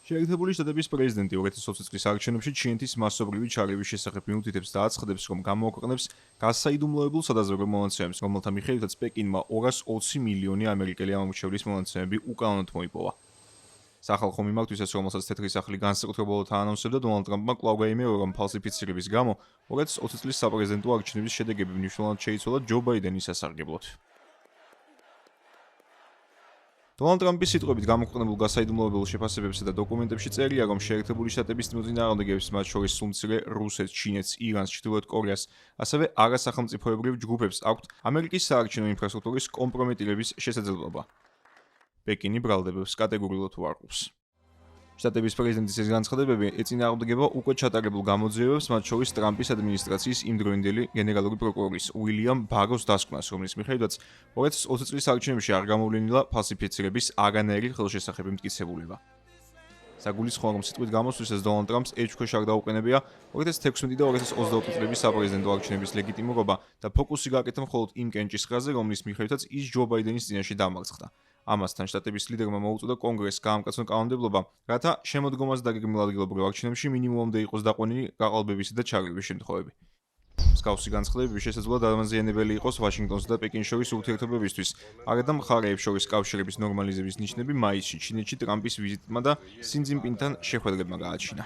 შეერთებული შტატების პრეზიდენტი 2020 წლის არჩევნებში ჩინეთის მასობრივი ჩარევის შესახებ მიუთითებს და აცხადებს, რომ გამოაქვეყნებს გასაიდუმლოებულ სადაზვერვო მონაცემებს, რომელთა მიხედვითაც პეკინმა 220 მილიონი ამერიკელი ამომრჩევლის მონაცემები უკანონოდ მოიპოვა. სახალხო მიმართვისას, რომელსაც თეთრი სახლი განსაკუთრებულად აანონსებდა, დონალდ ტრამპმა კვლავ გაიმეორა, რომ ფალსიფიცირების გამო 2020 წლის საპრეზიდენტო არჩევნების შედეგები მნიშვნელოვნად შეიცვალა ჯო ბაიდენის სასარგებლოდ. დონალდ ტრამპის სიტყვებით გამოქვეყნებულ გასაიდუმლოებელ შეფასებებსა და დოკუმენტებში წერია, რომ შეერთებული შტატების მოწინააღმდეგეებს, მათ შორის სულმცირე რუსეთს, ჩინეთს, ირანს, ჩრდილოეთ კორეას, ასევე არასახელმწიფოებრივ ჯგუფებს აქვთ ამერიკის საარჩევნო ინფრასტრუქტურის კომპრომეტირების შესაძლებლობა. პეკინი ბრალდებებს კატეგორიულად უარყოფს. შტატების პრეზიდენტის ეს განცხადებები ეწინააღმდეგება უკვე ჩატარებულ გამოძიებებს, მათ შორის ტრამპის ადმინისტრაციის იმდროინდელი გენერალური პროკურორის უილიამ ბაროს დასკვნას, რომლის მიხედვითაც 2020 წლის არჩევნებში არ გამოვლენილა ფალსიფიცირების არანაირი ხელშესახები მტკიცებულება. საგულისხმოა, რომ სიტყვით გამოსვლისას დონალდ ტრამპს ეჭვქვეშ არ დაუყენებია 2016 და 2022 წლების საპრეზიდენტო არჩევნების ლეგიტიმურობა და ფოკუსი გააკეთა მხოლოდ იმ კენჭისყრაზე, რომლის მიხედვითაც ის ჯო ბაიდენის წინაშე დამარცხდა. ამასთან შტატების ლიდერმა მოუწოდა კონგრესს გაამკაცონ კანონმდებლობა, რათა შემოდგომას დაგეგმილ ადგილობრივ არჩევნებში მინიმუმამდე იყოს დაყვანილი გაყალბებისა და ჩაგრების შემთხვევები. მსგავსი განცხადებები შესაძლოა დამაზიანებელი იყოს ვაშინგტონსა და პეკინს შორის ურთიერთობებისთვის. არადა მხარეებს შორის კავშირების ნორმალიზების ნიშნები მაისში ჩინეთში ტრამპის ვიზიტმა და სინ ძინპინთან შეხვედრებმა გააჩინა.